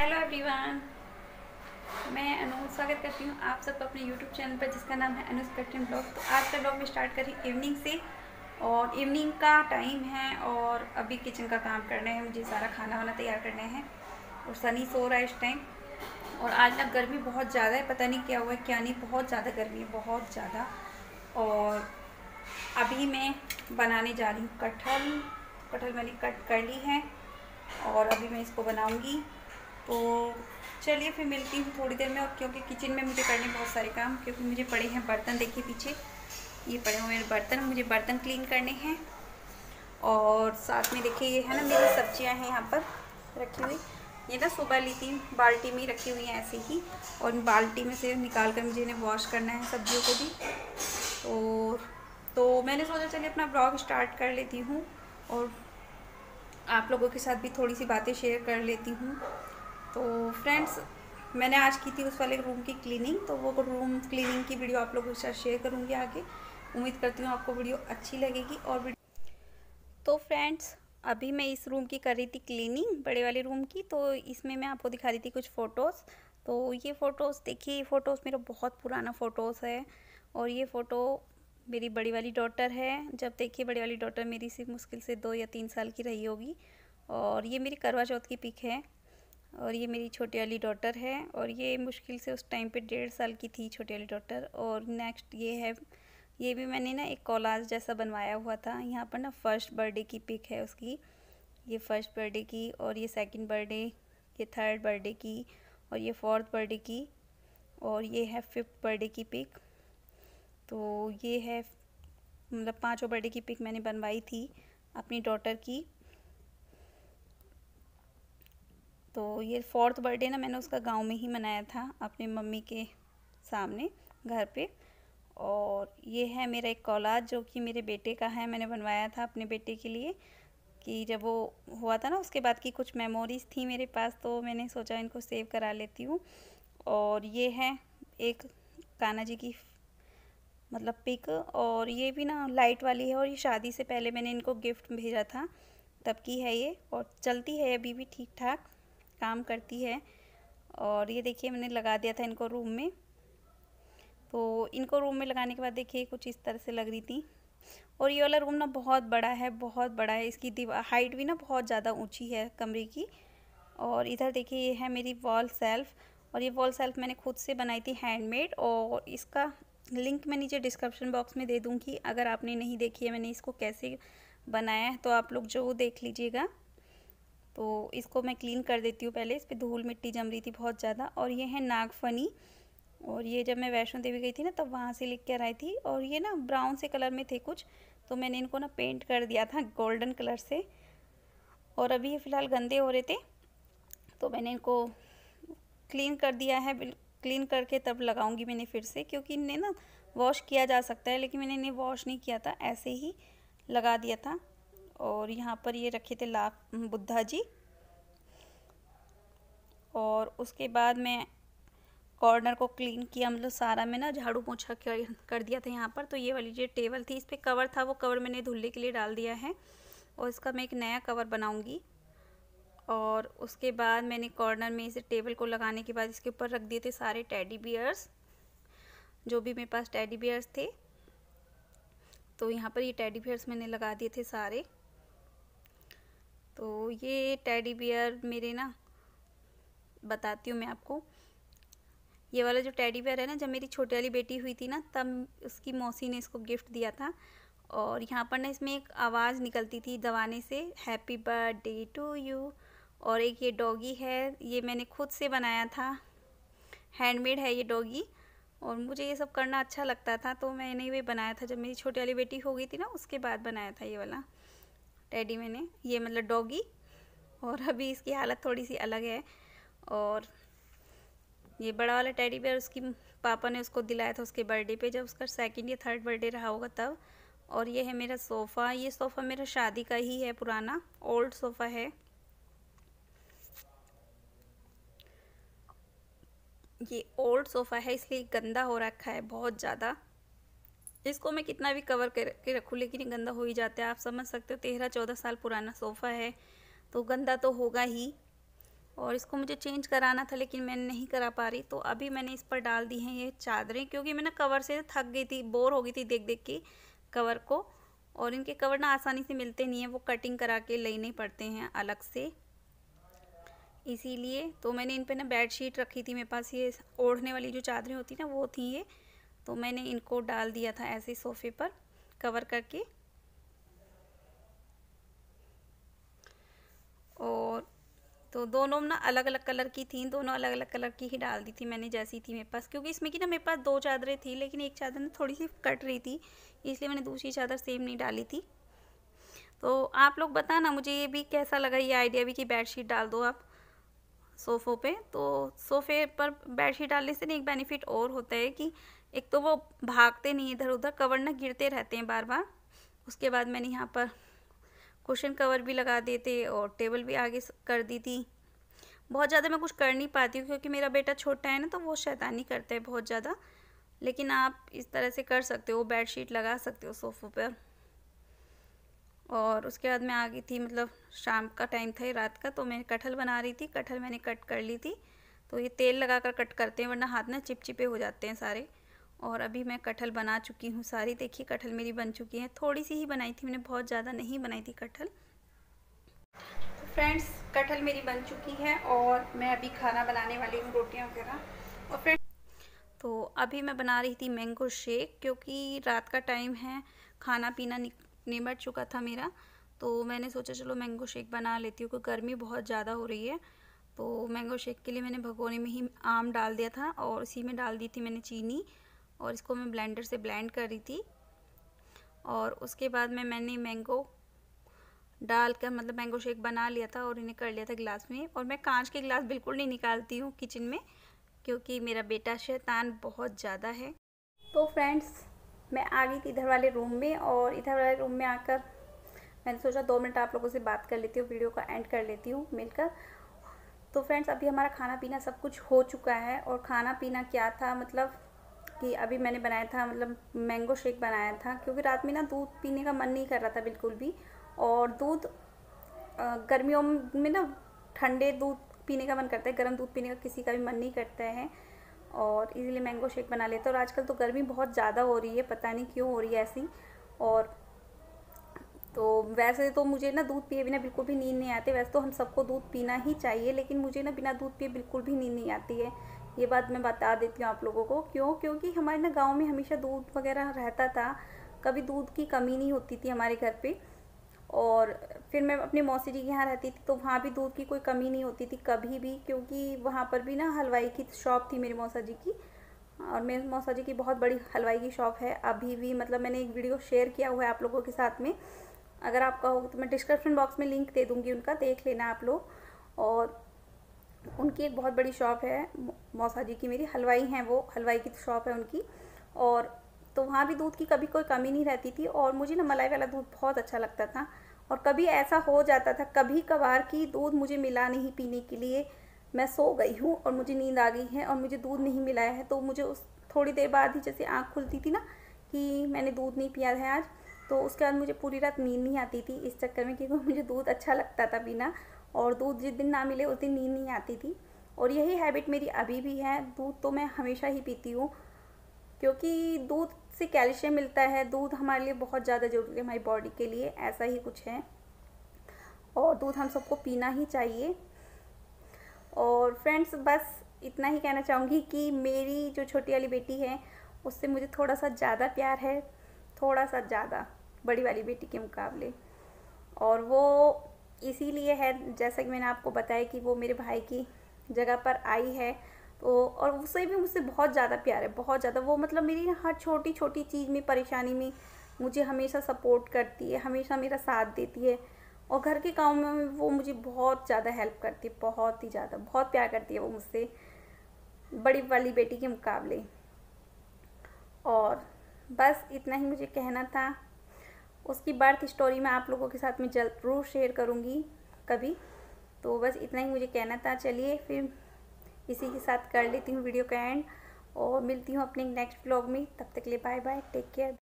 Hello everyone, मैं अनु स्वागत करती हूँ आप सबको अपने यूट्यूब चैनल पर जिसका नाम है अनुज कट्टन ब्लॉग। तो आज का ब्लॉग में स्टार्ट करी इवनिंग से और इवनिंग का टाइम है और अभी किचन का काम करना है, मुझे सारा खाना वाना तैयार करना है और सनी सो रहा है इस टाइम। और आज ना गर्मी बहुत ज़्यादा है, पता नहीं क्या हुआ है क्या नहीं, बहुत ज़्यादा गर्मी है, बहुत ज़्यादा। और अभी मैं बनाने जा रही हूँ कटहल मैंने कट कर ली है और अभी मैं इसको बनाऊँगी। तो चलिए फिर मिलती हूँ थोड़ी देर में। और क्योंकि किचन में मुझे करने बहुत सारे काम, क्योंकि मुझे पड़े हैं बर्तन, देखिए पीछे ये पड़े हुए हैं बर्तन, मुझे बर्तन क्लीन करने हैं। और साथ में देखिए ये है ना मेरी सब्जियां हैं यहाँ पर रखी हुई, ये ना सुबह ली थी, बाल्टी में ही रखी हुई हैं ऐसे ही। और बाल्टी में से निकाल कर मुझे इन्हें वॉश करना है सब्जियों को भी। तो मैंने सोचा चलिए अपना ब्लॉग स्टार्ट कर लेती हूँ और आप लोगों के साथ भी थोड़ी सी बातें शेयर कर लेती हूँ। तो फ्रेंड्स, मैंने आज की थी उस वाले रूम की क्लीनिंग, तो वो रूम क्लीनिंग की वीडियो आप लोगों के साथ शेयर करूँगी आगे। उम्मीद करती हूँ आपको वीडियो अच्छी लगेगी। और तो फ्रेंड्स, अभी मैं इस रूम की कर रही थी क्लीनिंग, बड़े वाले रूम की। तो इसमें मैं आपको दिखा रही थी कुछ फ़ोटोज़। तो ये फ़ोटोज़ देखिए, ये फ़ोटोज़ मेरा बहुत पुराना फ़ोटोज़ है। और ये फ़ोटो मेरी बड़ी वाली डॉटर है, जब देखिए बड़ी वाली डॉटर मेरी से मुश्किल से 2 या 3 साल की रही होगी। और ये मेरी करवा चौथ की पिक है। और ये मेरी छोटी वाली डॉटर है और ये मुश्किल से उस टाइम पे 1.5 साल की थी छोटी वाली डॉटर। और नेक्स्ट ये है, ये भी मैंने ना एक कोलाज जैसा बनवाया हुआ था। यहाँ पर ना फर्स्ट बर्थडे की पिक है उसकी, ये फर्स्ट बर्थडे की, और ये सेकंड बर्थडे, ये थर्ड बर्थडे की, और ये फोर्थ बर्थडे की, और ये है फिफ्थ बर्थडे की पिक। तो ये है मतलब 5 बर्थडे की पिक मैंने बनवाई थी अपनी डॉटर की। तो ये फोर्थ बर्थडे ना मैंने उसका गांव में ही मनाया था अपनी मम्मी के सामने घर पे। और ये है मेरा एक कोलाज जो कि मेरे बेटे का है, मैंने बनवाया था अपने बेटे के लिए कि जब वो हुआ था ना उसके बाद की कुछ मेमोरीज़ थी मेरे पास, तो मैंने सोचा इनको सेव करा लेती हूँ। और ये है एक कान्हा जी की मतलब पिक, और ये भी ना लाइट वाली है और ये शादी से पहले मैंने इनको गिफ्ट भेजा था तब की है ये, और चलती है अभी भी ठीक ठाक काम करती है। और ये देखिए मैंने लगा दिया था इनको रूम में। तो इनको रूम में लगाने के बाद देखिए कुछ इस तरह से लग रही थी। और ये वाला रूम ना बहुत बड़ा है, बहुत बड़ा है, इसकी दीवार हाइट भी ना बहुत ज़्यादा ऊंची है कमरे की। और इधर देखिए ये है मेरी वॉल सेल्फ, और ये वॉल सेल्फ मैंने खुद से बनाई थी हैंडमेड, और इसका लिंक मैं नीचे डिस्क्रिप्शन बॉक्स में दे दूँगी। अगर आपने नहीं देखी है मैंने इसको कैसे बनाया है तो आप लोग जो देख लीजिएगा। तो इसको मैं क्लीन कर देती हूँ पहले, इस पर धूल मिट्टी जम रही थी बहुत ज़्यादा। और ये है नागफनी, और ये जब मैं वैष्णो देवी गई थी ना तब वहाँ से लेकर आई थी। और ये ना ब्राउन से कलर में थे कुछ, तो मैंने इनको ना पेंट कर दिया था गोल्डन कलर से। और अभी ये फ़िलहाल गंदे हो रहे थे तो मैंने इनको क्लीन कर दिया है। क्लीन करके तब लगाऊंगी मैंने फिर से, क्योंकि इन्हें ना वॉश किया जा सकता है, लेकिन मैंने इन्हें वॉश नहीं किया था, ऐसे ही लगा दिया था। और यहाँ पर ये रखे थे बुद्धा जी। और उसके बाद मैं कॉर्नर को क्लीन किया, मतलब सारा मैं ना झाड़ू पोछा कर दिया था यहाँ पर। तो ये वाली जो टेबल थी इस पर कवर था, वो कवर मैंने धुलने के लिए डाल दिया है और इसका मैं एक नया कवर बनाऊँगी। और उसके बाद मैंने कॉर्नर में इसे टेबल को लगाने के बाद इसके ऊपर रख दिए थे सारे टेडी बियर्स, जो भी मेरे पास टेडी बियर्स थे। तो यहाँ पर ये टेडी बियर्स मैंने लगा दिए थे सारे। तो ये टेडी बियर मेरे ना बताती हूँ मैं आपको। ये वाला जो टेडी बियर है ना, जब मेरी छोटी वाली बेटी हुई थी ना तब उसकी मौसी ने इसको गिफ्ट दिया था। और यहाँ पर ना इसमें एक आवाज़ निकलती थी दबाने से, हैप्पी बर्थडे टू यू। और एक ये डॉगी है, ये मैंने खुद से बनाया था, हैंडमेड है ये डॉगी। और मुझे ये सब करना अच्छा लगता था तो मैंने ये बनाया था, जब मेरी छोटी वाली बेटी हो गई थी ना उसके बाद बनाया था ये वाला टेडी मैंने, ये मतलब डॉगी। और अभी इसकी हालत थोड़ी सी अलग है। और ये बड़ा वाला टेडी बेयर उसकी पापा ने उसको दिलाया था उसके बर्थडे पे, जब उसका सेकंड या थर्ड बर्थडे रहा होगा तब। और ये है मेरा सोफ़ा, ये सोफ़ा मेरा शादी का ही है, पुराना ओल्ड सोफ़ा है। ये ओल्ड सोफ़ा है इसलिए गंदा हो रखा है बहुत ज़्यादा। इसको मैं कितना भी कवर करके रखूँ लेकिन गंदा हो ही जाता है। आप समझ सकते हो 13-14 साल पुराना सोफ़ा है तो गंदा तो होगा ही। और इसको मुझे चेंज कराना था लेकिन मैं नहीं करा पा रही। तो अभी मैंने इस पर डाल दी हैं ये चादरें, क्योंकि मैं ना कवर से थक गई थी, बोर हो गई थी देख देख के कवर को। और इनके कवर ना आसानी से मिलते नहीं हैं, वो कटिंग करा के लेने पड़ते हैं अलग से, इसीलिए। तो मैंने इन पे ना बेडशीट रखी थी मेरे पास, ये ओढ़ने वाली जो चादरें होती ना वो थी ये, तो मैंने इनको डाल दिया था ऐसे सोफ़े पर कवर करके। और तो दोनों ना अलग अलग कलर की थी, दोनों अलग अलग कलर की ही डाल दी थी मैंने जैसी थी मेरे पास, क्योंकि इसमें की ना मेरे पास 2 चादरें थी, लेकिन एक चादर ना थोड़ी सी कट रही थी, इसलिए मैंने दूसरी चादर सेम नहीं डाली थी। तो आप लोग बताना मुझे ये भी कैसा लगा, ये आइडिया भी कि बेडशीट डाल दो आप सोफ़ों पे। तो सोफ़े पर बेडशीट डालने से ना एक बेनिफिट और होता है कि एक तो वो भागते नहीं इधर उधर, कवर ना गिरते रहते हैं बार बार। उसके बाद मैंने यहाँ पर कुशन कवर भी लगा दिए थे और टेबल भी आगे कर दी थी। बहुत ज़्यादा मैं कुछ कर नहीं पाती हूँ क्योंकि मेरा बेटा छोटा है ना, तो वो शैतानी करता है बहुत ज़्यादा, लेकिन आप इस तरह से कर सकते हो, बेडशीट लगा सकते हो सोफ़ों पर। और उसके बाद मैं आ गई थी, मतलब शाम का टाइम था, रात का, तो मैं कटहल बना रही थी। कटहल मैंने कट कर ली थी, तो ये तेल लगा कर कट करते हैं वरना हाथ ना चिपचिपे हो जाते हैं सारे। और अभी मैं कटहल बना चुकी हूँ सारी, देखिए कटहल मेरी बन चुकी है। थोड़ी सी ही बनाई थी मैंने, बहुत ज़्यादा नहीं बनाई थी कटहल। तो फ्रेंड्स कटहल मेरी बन चुकी है और मैं अभी खाना बनाने वाली हूँ, रोटियाँ वगैरह। और फ्रेंड्स तो अभी मैं बना रही थी मैंगो शेक, क्योंकि रात का टाइम है, खाना पीना निमट चुका था मेरा, तो मैंने सोचा चलो मैंगो शेक बना लेती हूँ, क्योंकि गर्मी बहुत ज़्यादा हो रही है। तो मैंगो शेक के लिए मैंने भगोने में ही आम डाल दिया था और उसी में डाल दी थी मैंने चीनी, और इसको मैं ब्लेंडर से ब्लेंड कर रही थी। और उसके बाद मैंने मैंगो डाल कर मतलब मैंगो शेक बना लिया था और इन्हें कर लिया था गिलास में। और मैं कांच के गिलास बिल्कुल नहीं निकालती हूँ किचन में, क्योंकि मेरा बेटा शैतान बहुत ज़्यादा है। तो फ्रेंड्स मैं आ गई थी इधर वाले रूम में, और इधर वाले रूम में आकर मैंने सोचा 2 मिनट आप लोगों से बात कर लेती हूँ, वीडियो का एंड कर लेती हूँ मिलकर। तो फ्रेंड्स अभी हमारा खाना पीना सब कुछ हो चुका है। और खाना पीना क्या था, मतलब कि अभी मैंने बनाया था, मतलब मैंगो शेक बनाया था, क्योंकि रात में ना दूध पीने का मन नहीं कर रहा था बिल्कुल भी। और दूध गर्मियों में ना ठंडे दूध पीने का मन करता है, गर्म दूध पीने का किसी का भी मन नहीं करता है, और इसीलिए मैंगो शेक बना लेते हैं। और आजकल तो गर्मी बहुत ज़्यादा हो रही है, पता नहीं क्यों हो रही है ऐसी। और तो वैसे तो मुझे ना दूध पिए बिना बिल्कुल भी नींद नहीं आती, वैसे तो हम सबको दूध पीना ही चाहिए, लेकिन मुझे ना बिना दूध पिए बिल्कुल भी नींद नहीं आती है। ये बात मैं बता देती हूँ आप लोगों को, क्यों, क्योंकि हमारे ना गांव में हमेशा दूध वगैरह रहता था, कभी दूध की कमी नहीं होती थी हमारे घर पे। और फिर मैं अपनी मौसी जी के यहाँ रहती थी, तो वहाँ भी दूध की कोई कमी नहीं होती थी कभी भी, क्योंकि वहाँ पर भी ना हलवाई की शॉप थी मेरी मौसा जी की। और मेरे मौसा जी की बहुत बड़ी हलवाई की शॉप है अभी भी, मतलब मैंने एक वीडियो शेयर किया हुआ है आप लोगों के साथ में, अगर आपका हो तो मैं डिस्क्रिप्शन बॉक्स में लिंक दे दूँगी उनका, देख लेना आप लोग। और उनकी एक बहुत बड़ी शॉप है, मौसा जी की मेरी हलवाई हैं, वो हलवाई की शॉप है उनकी। और तो वहाँ भी दूध की कभी कोई कमी नहीं रहती थी, और मुझे ना मलाई वाला दूध बहुत अच्छा लगता था। और कभी ऐसा हो जाता था कभी कभार कि दूध मुझे मिला नहीं पीने के लिए, मैं सो गई हूँ और मुझे नींद आ गई है और मुझे दूध नहीं मिला है, तो मुझे उस थोड़ी देर बाद ही जैसे आँख खुलती थी ना कि मैंने दूध नहीं पिया है आज, तो उसके बाद मुझे पूरी रात नींद नहीं आती थी इस चक्कर में, क्योंकि मुझे दूध अच्छा लगता था पीना, और दूध जिस दिन ना मिले उस दिन नींद नहीं आती थी। और यही हैबिट मेरी अभी भी है, दूध तो मैं हमेशा ही पीती हूँ, क्योंकि दूध से कैल्शियम मिलता है, दूध हमारे लिए बहुत ज़्यादा ज़रूरी है हमारी बॉडी के लिए, ऐसा ही कुछ है। और दूध हम सबको पीना ही चाहिए। और फ्रेंड्स बस इतना ही कहना चाहूँगी कि मेरी जो छोटी वाली बेटी है उससे मुझे थोड़ा सा ज़्यादा प्यार है, थोड़ा सा ज़्यादा बड़ी वाली बेटी के मुकाबले। और वो इसीलिए है, जैसा कि मैंने आपको बताया कि वो मेरे भाई की जगह पर आई है, तो और उसे भी मुझसे बहुत ज़्यादा प्यार है, बहुत ज़्यादा। वो मतलब मेरी हर छोटी छोटी चीज़ में, परेशानी में मुझे हमेशा सपोर्ट करती है, हमेशा मेरा साथ देती है। और घर के काम में वो मुझे बहुत ज़्यादा हेल्प करती है, बहुत ही ज़्यादा, बहुत प्यार करती है वो मुझसे, बड़ी वाली बेटी के मुकाबले। और बस इतना ही मुझे कहना था। उसकी बर्थ स्टोरी मैं आप लोगों के साथ में ज़रूर शेयर करूँगी कभी। तो बस इतना ही मुझे कहना था। चलिए फिर इसी के साथ कर लेती हूँ वीडियो का एंड, और मिलती हूँ अपने नेक्स्ट व्लॉग में। तब तक के लिए बाय बाय, टेक केयर।